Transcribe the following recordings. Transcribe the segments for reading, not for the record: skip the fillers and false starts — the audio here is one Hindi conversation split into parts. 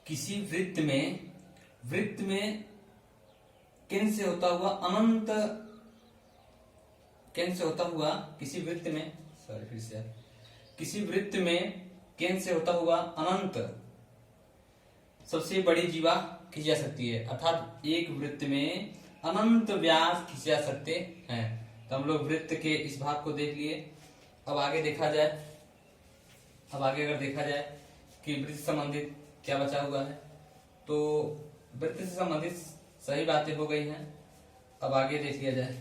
किसी वृत्त में केंद्र से होता हुआ अनंत, केंद्र से होता हुआ किसी वृत्त में, किसी वृत्त में केंद्र से होता हुआ अनंत सबसे बड़ी जीवा खींची जा सकती है, अर्थात एक वृत्त में अनंत व्यास खींचे जा सकते हैं। तो हम लोग वृत्त के इस भाग को देख लिए। अब आगे देखा जाए, अगर देखा जाए कि वृत्त से संबंधित क्या बचा हुआ है, तो वृत्त से संबंधित सही बातें हो गई हैं। अब आगे देख लिया जाए।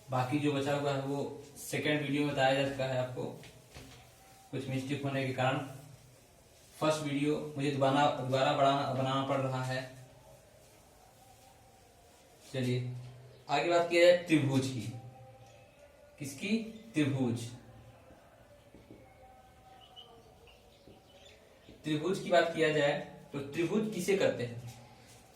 बाकी जो बचा हुआ है वो सेकेंड वीडियो में बताया जा चुका है आपको, कुछ मिस्टेक होने के कारण फर्स्ट वीडियो मुझे दोबारा बनाना पड़ रहा है। चलिए आगे बात किया जाए त्रिभुज की। किसकी? त्रिभुज। त्रिभुज की बात किया जाए तो त्रिभुज किसे कहते हैं?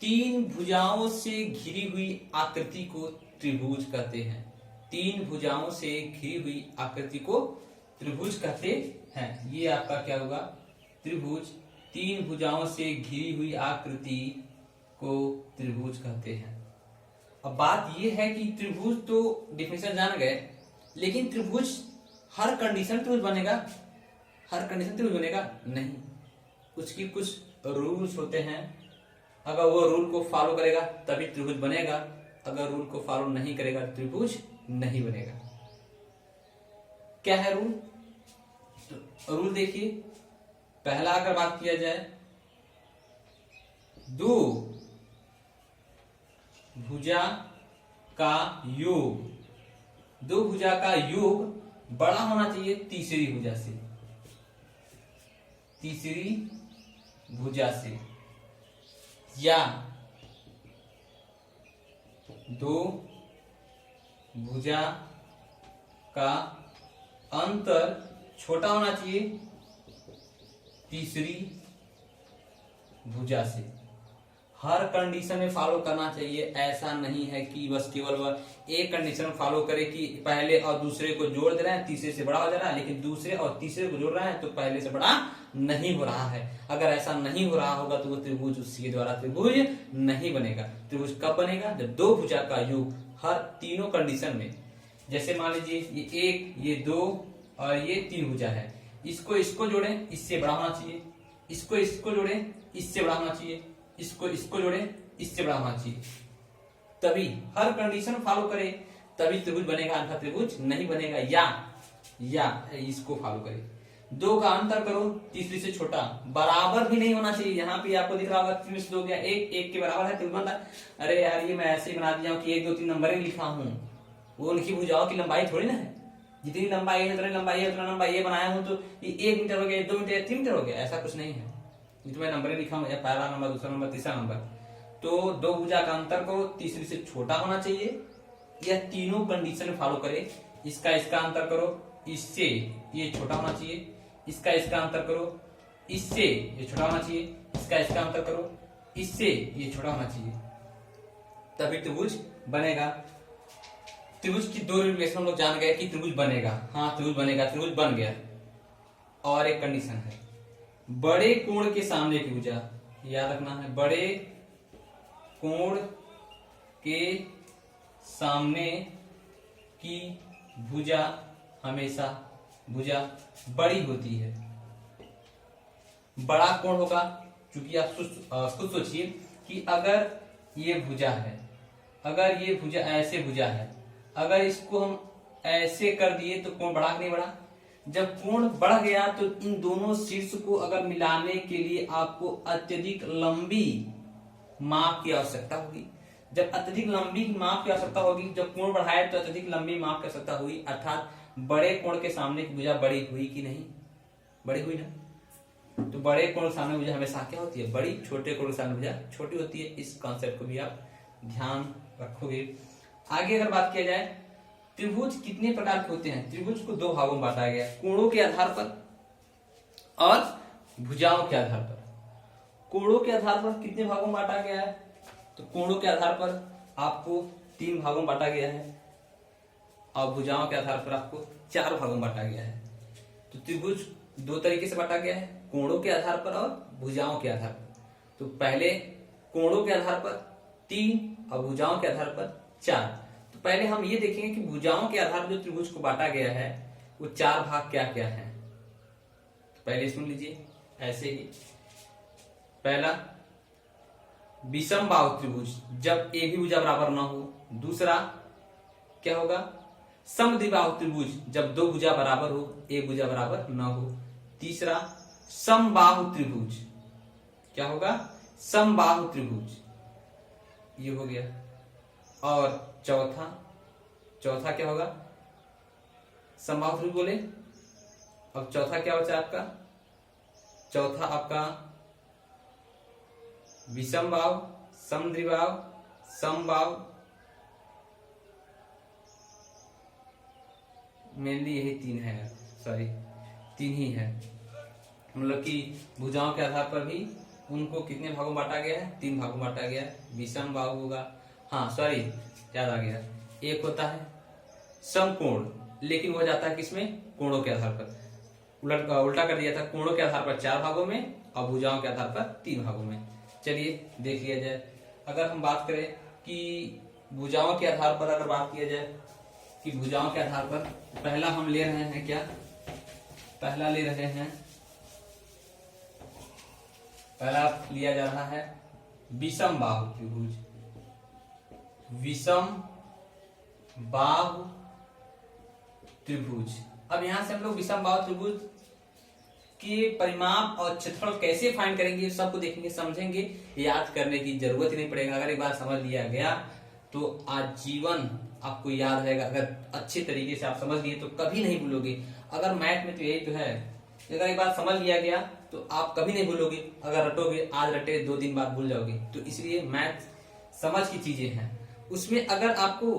तीन भुजाओं से घिरी हुई आकृति को त्रिभुज कहते हैं। तीन भुजाओं से घिरी हुई आकृति को त्रिभुज कहते हैं। ये आपका क्या होगा? त्रिभुज। तीन भुजाओं से घिरी हुई आकृति को त्रिभुज कहते हैं। अब बात यह है कि त्रिभुज तो डिफिनेशन जान गए, लेकिन त्रिभुज हर कंडीशन त्रिभुज बनेगा? हर कंडीशन त्रिभुज बनेगा? नहीं, उसकी कुछ रूल्स होते हैं। अगर वो रूल को फॉलो करेगा तभी त्रिभुज बनेगा, अगर रूल को फॉलो नहीं करेगा त्रिभुज नहीं बनेगा। क्या है रूल? तो रूल देखिए, पहला अगर बात किया जाए, दो भुजा का योग, दो भुजा का योग बड़ा होना चाहिए तीसरी भुजा से, तीसरी भुजा से, या दो भुजा का अंतर छोटा होना चाहिए तीसरी भुजा से। हर कंडीशन में फॉलो करना चाहिए। ऐसा नहीं है कि बस केवल वह एक कंडीशन फॉलो करे कि पहले और दूसरे को जोड़ दे रहे हैं, तीसरे से बड़ा हो जा रहा है, लेकिन दूसरे और तीसरे को जोड़ रहे हैं तो पहले से बड़ा नहीं हो रहा है। अगर ऐसा नहीं हो रहा होगा तो वो त्रिभुज उसके द्वारा त्रिभुज नहीं बनेगा। त्रिभुज कब बनेगा? जब दो भुजा का योग हर तीनों कंडीशन में, जैसे मान लीजिए ये एक, ये दो और ये तीन भुजा है, इसको जोड़ें इससे बड़ा होना चाहिए, इसको जोड़ें इससे बड़ा होना चाहिए, इसको जोड़ें इससे बड़ा होना चाहिए, तभी हर कंडीशन फॉलो करे तभी त्रिभुज बनेगा, अन्यथा त्रिभुज नहीं बनेगा। या इसको फॉलो करे, दो का अंतर करो तीसरी से छोटा, बराबर भी नहीं होना चाहिए। यहाँ पे आपको दिख रहा होगा तीन से दो गया एक के बराबर है त्रिभुज बनता है। अरे यार ये मैं ऐसे ही बना दिया हूँ कि 1 2 3 नंबर ही लिखा हूँ, वो उनकी भुजाओं की लंबाई थोड़ी ना है। जितनी लंबाई है उतनी लंबाई है, उतना लंबाई ये बनाया हूँ तो ये 1 मीटर हो गया, 2 मीटर, 3 मीटर हो गया, ऐसा कुछ नहीं है। तो मैं नंबर लिखा हूँ, पहला नंबर, दूसरा नंबर, तीसरा नंबर, तो दो भुजा का अंतर करो तीसरी से छोटा होना चाहिए, या तीनों कंडीशन फॉलो करे। इसका अंतर करो इससे ये छोटा होना चाहिए, इसका अंतर करो इससे ये छोटा होना चाहिए, इसका अंतर करो इससे ये छोटा होना चाहिए, तभी त्रिभुज बनेगा। त्रिभुज की दो रिलेशन हम लोग जान गए कि त्रिभुज बनेगा। हाँ त्रिभुज बनेगा, त्रिभुज बन गया। और एक कंडीशन है, बड़े कोण के सामने की भुजा, याद रखना है, बड़े कोण के सामने की भुजा हमेशा भुजा बड़ी होती है। बड़ा कोण होगा, क्योंकि आप खुद सोचिए कि अगर ये भुजा है, अगर ये भुजा ऐसे भुजा है, अगर इसको हम ऐसे कर दिए तो कोण बढ़ा नहीं बढ़ा? जब कोण बढ़ गया तो इन दोनों शीर्ष को अगर मिलाने के लिए आपको अत्यधिक लंबी माप की आवश्यकता होगी। जब अत्यधिक लंबी माप की आवश्यकता होगी, जब कोण बढ़ाए तो अत्यधिक लंबी माप की आवश्यकता हुई, अर्थात बड़े कोण के सामने की भुजा बड़ी हुई कि नहीं? बड़ी हुई ना। तो बड़े कोण के सामने भुजा हमेशा क्या होती है? बड़ी। छोटे कोण के सामने भुजा छोटी होती है। इस कॉन्सेप्ट को भी आप ध्यान रखोगे। आगे अगर बात किया जाए, त्रिभुज कितने प्रकार के होते हैं? त्रिभुज को दो भागों में बांटा गया, कोणों के आधार पर और भुजाओं के आधार पर। कोणों के आधार पर कितने भागों में बांटा गया है? तो कोणों के आधार पर आपको 3 भागों में बांटा गया है और भुजाओं के आधार पर आपको 4 भागों में बांटा गया है। तो त्रिभुज 2 तरीके से बांटा गया है, कोणों के आधार पर और भुजाओं के आधार पर। तो पहले कोणों के आधार पर 3 और भुजाओं के आधार पर 4। तो पहले हम ये देखेंगे कि भुजाओं के आधार पर जो त्रिभुज को बांटा गया है वो 4 भाग क्या क्या है। तो पहले सुन लीजिए ऐसे ही। पहला, विषम बाहु त्रिभुज, जब ए भी भुजा बराबर ना हो। दूसरा क्या होगा, समद्विबाहु त्रिभुज, जब 2 भुजा बराबर हो, एक भुजा बराबर ना हो। तीसरा, समबाहु त्रिभुज, क्या होगा, समबाहु त्रिभुज, ये हो गया। और चौथा क्या होगा, समबाहु त्रिभुज बोले। अब चौथा क्या बचा आपका, चौथा आपका विषम बाहु, समद्विबाहु, समबाहु, मेनली यही 3 है, सॉरी 3 ही है। मतलब कि भुजाओं के आधार पर भी उनको कितने भागों में बांटा गया है, 3 भागों में बांटा गया है। विषम बाहु होगा, हाँ सॉरी याद आ गया, एक होता है समकोण, लेकिन वो जाता है किसमें, कोणों के आधार पर। उल्टा कर दिया था, कोणों के आधार पर 4 भागों में और भुजाओं के आधार पर 3 भागों में। चलिए देख लिया जाए। अगर हम बात करें कि भुजाओं के आधार पर अगर बात किया जाए कि भुजाओं के आधार पर पहला हम ले रहे हैं क्या, पहला ले रहे हैं, पहला लिया जा रहा है विषम बाहु त्रिभुज, विषम बाहु त्रिभुज। अब यहां से हम लोग विषम बाहु त्रिभुज के परिमाप और क्षेत्रफल कैसे फाइंड करेंगे, सबको देखेंगे, समझेंगे। याद करने की जरूरत ही नहीं पड़ेगा, अगर एक बार समझ लिया गया तो आजीवन आपको याद रहेगा। अगर अच्छे तरीके से आप समझ लिए तो कभी नहीं भूलोगे। अगर मैथ में तो यही तो है, अगर एक बार समझ लिया गया तो आप कभी नहीं भूलोगे। अगर रटोगे, आज रटे 2 दिन बाद भूल जाओगे। तो इसलिए मैथ समझ की चीजें हैं। उसमें अगर आपको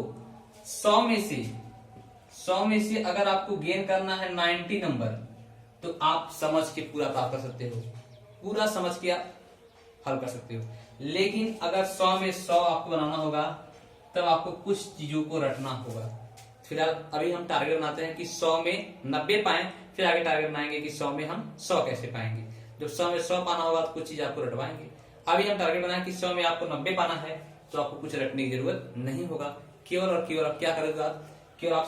100 में से अगर आपको गेन करना है 90 नंबर, तो आप समझ के पूरा प्राप्त कर सकते हो, पूरा समझ के आप हल कर सकते हो। लेकिन अगर 100 में 100 आपको बनाना होगा तब आपको कुछ चीजों को रटना होगा। फिलहाल अभी हम टारगेट बनाते हैं कि 100 में 90 पाएं, फिर आगे टारगेट बनाएंगे कि 100 में हम 100 कैसे पाएंगे। जब 100 में 100 पाना होगा तो कुछ चीज आपको रटवाएंगे। अभी हम टारगेट बनाए कि 100 में आपको 90 पाना है, तो आपको कुछ रटने की जरूरत नहीं होगा। केवल और केवल आप क्या करोगे, केवल आप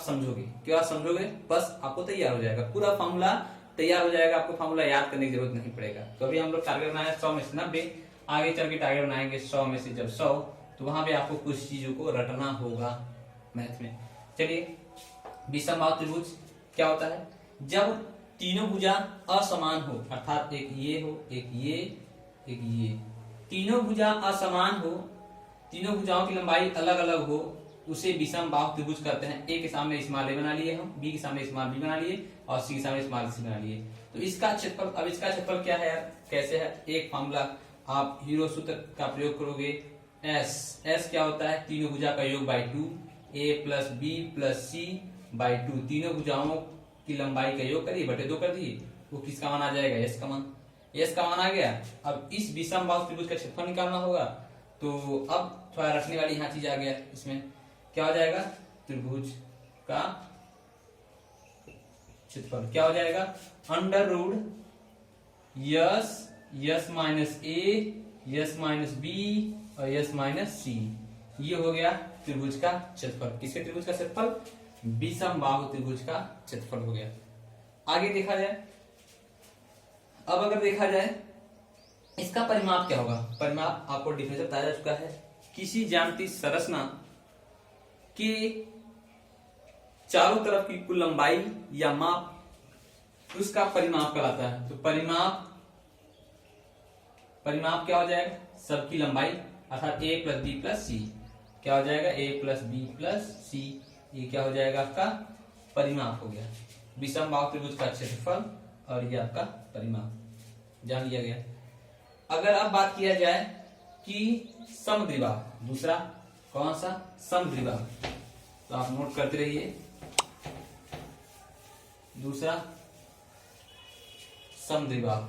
समझोगे, बस आपको तैयार हो जाएगा, पूरा फॉर्मूला तैयार हो जाएगा। आपको फॉर्मूला याद करने की जरूरत नहीं पड़ेगा। तो अभी हम लोग टारगेट बनाए 100 में से 90, आगे चल के टारगेट बनाएंगे 100 में से जब 100, तो वहां पे आपको कुछ चीजों को रटना होगा मैथ में। चलिए, विषम बाहु त्रिभुज क्या होता है, जब तीनों भुजा असमान हो, अर्थात एक ये हो, एक ये, एक ये, तीनों भुजा असमान हो, तीनों भुजाओं की लंबाई अलग अलग हो, उसे विषम बाहु त्रिभुज कहते हैं। ए के सामने स्मॉल ए बना लिए हम, बी के सामने स्मॉल बी बना लिए और सी के सामने स्मॉल सी बना लिए। तो इसका क्षेत्रफल, अब इसका क्षेत्रफल क्या है यार, कैसे है, एक फॉर्मूला आप हीरो सूत्र का प्रयोग करोगे। एस क्या होता है, तीनों भुजा का योग by 2, A plus B plus C by 2, तीनों भुजाओं की लंबाई का योग करिए, बटे 2 कर दिए, वो किसका मान आ जाएगा, एस का मान। एस का मान आ गया। अब इस विषम बाहु त्रिभुज का क्षेत्रफल निकालना होगा। तो अब थोड़ा रखने वाली यहाँ चीज आ गया, इसमें क्या हो जाएगा, त्रिभुज का क्षेत्रफल क्या हो जाएगा, अंडर रूट यस माइनस ए, यस माइनस बी और यस माइनस सी। ये हो गया त्रिभुज का क्षेत्रफल। किसके त्रिभुज का क्षेत्रफल, विषम बाहु त्रिभुज का क्षेत्रफल हो गया। आगे देखा जाए, अब अगर देखा जाए इसका परिमाप क्या होगा। परिमाप आपको डिफिनेशन बताया जा चुका है, किसी ज्यामितीय संरचना के चारों तरफ की कुल लंबाई या माप, उसका परिमाप कहलाता है। तो परिमाप क्या हो जाएगा, सबकी लंबाई, अर्थात ए प्लस बी प्लस सी, क्या हो जाएगा, ए प्लस बी प्लस सी, ये क्या हो जाएगा, आपका परिमाप हो गया। विषम बाहु त्रिभुज का क्षेत्रफल और ये आपका परिमाप जान लिया गया। अगर अब बात किया जाए कि समद्विबाहु, दूसरा कौन सा, समद्विबाहु, तो आप नोट करते रहिए। दूसरा समद्विबाहु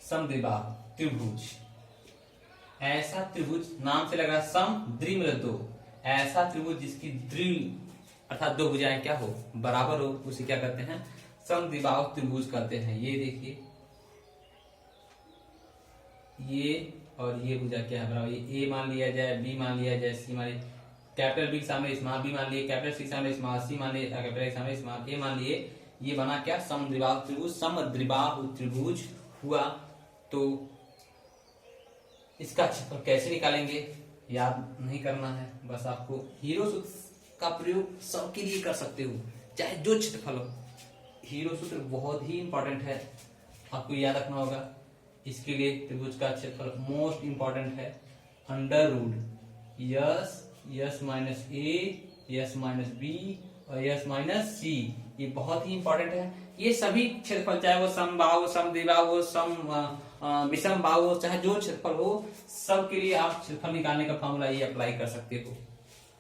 समद्विबाहु त्रिभुज, ऐसा त्रिभुज, नाम से लग रहा है सम द्वि मतलब दो, ऐसा त्रिभुज जिसकी द्वि अर्थात दो भुजाएं क्या हो, बराबर हो, उसे क्या करते हैं, समद्विबाहु त्रिभुज कहते हैं। ये देखिए, ये और ये भुजा क्या है, बराबर, ये ए मान लिया जाए, बी मान लिया जाए, सी मान लिया, कैपिटल बी के सामने स्मॉल बी मान लिए, कैपिटल सी के सामने स्मॉल सी मान लिए, कैपिटल के सामने स्मॉल ए मान लिए, ये बना क्या, समद्विबाहु त्रिभुज। समद्विबाहु त्रिभुज हुआ तो इसका क्षेत्रफल कैसे निकालेंगे, याद नहीं करना है, बस आपको हीरो सूत्र का प्रयोग सबके लिए कर सकते हो, चाहे जो क्षेत्रफल हो। हीरो सूत्र बहुत ही इंपॉर्टेंट है, आपको याद रखना होगा। इसके लिए त्रिभुज का क्षेत्रफल मोस्ट इंपॉर्टेंट है, अंडर रूट यस माइनस ए, यस माइनस बी और यस माइनस सी, ये बहुत ही इंपॉर्टेंट है। ये सभी क्षेत्रफल, चाहे वो समबाहु, समद्विबाहु हो, विषम बाहु हो, चाहे जो क्षेत्रफल हो, सबके लिए आप क्षेत्रफल निकालने का फॉर्मूला ये अप्लाई कर सकते हो।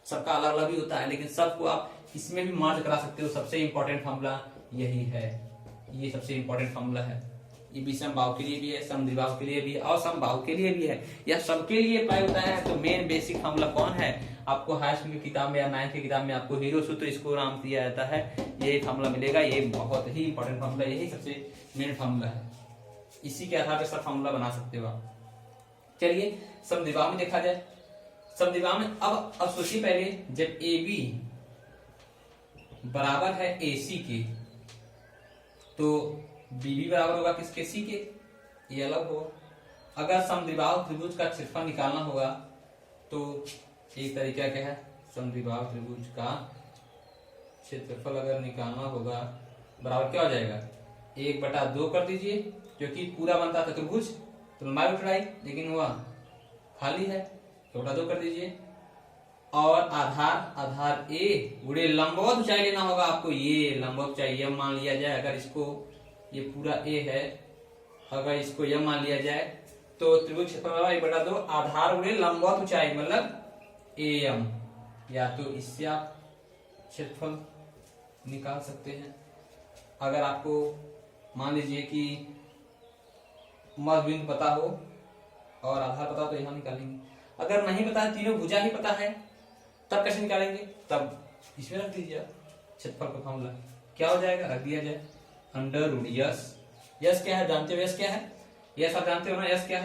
सबका अलग अलग भी होता है, लेकिन सबको आप इसमें भी मर्ज करा सकते हो। सबसे इंपॉर्टेंट फॉर्मूला यही है, ये सबसे इंपॉर्टेंट फॉर्मूला है। ये विषम बाहु के लिए भी है, समद्विबाहु के लिए भी है और समबाहु के लिए भी है, यह सबके लिए अप्लाई होता है। तो मेन बेसिक फॉर्मूला कौन है, आपको हाई स्कूल की किताब में या 9th की किताब में आपको हीरो सूत्र इसको नाम दिया जाता है, यही फॉर्मूला मिलेगा। ये बहुत ही इंपॉर्टेंट फॉर्मूला, यही सबसे मेन फॉर्मूला है, इसी के आधार पर सब फॉर्मूला बना सकते हो आप। चलिए समद्विबाहु में देखा जाए। समद्विबाहु में अब सोचिए, पहले जब ए बी बराबर है ए सी के, तो बी भी बराबर होगा किसके, सी के, ये अलग होगा। अगर समद्विबाहु त्रिभुज का क्षेत्रफल निकालना होगा तो एक तरीका क्या है, समद्विबाहु त्रिभुज का क्षेत्रफल अगर निकालना होगा, बराबर क्या हो जाएगा, 1/2 कर दीजिए, क्योंकि पूरा बनता था त्रिभुज तो लंबाई और चौड़ाई, लेकिन वह खाली है, 1/2 कर दीजिए। और आधार ए गुणे लंबवत ऊंचाई लेना होगा आपको, ये लंबवत ऊंचाई यम मान लिया जाए। अगर इसको, ये पूरा ए है, अगर इसको यम मान लिया जाए तो त्रिभुज क्षेत्रफल 1/2 आधार गुणे लंबवत ऊंचाई मतलब ए एम, या तो इससे आप क्षेत्रफल निकाल सकते हैं। अगर आपको मान लीजिए कि मध्य बिंदु पता हो और आधार पता हो तो यहां निकालेंगे। अगर नहीं पता है, तीनों भुजा ही पता है, तब कैसे निकालेंगे, तब इसमें रख दीजिए क्षेत्रफल का फॉर्मूला, क्या हो जाएगा, रख दिया जाए अंडर रूट यस क्या है, जानते हो यस क्या है, यस आप जानते हो ना, यस क्या है,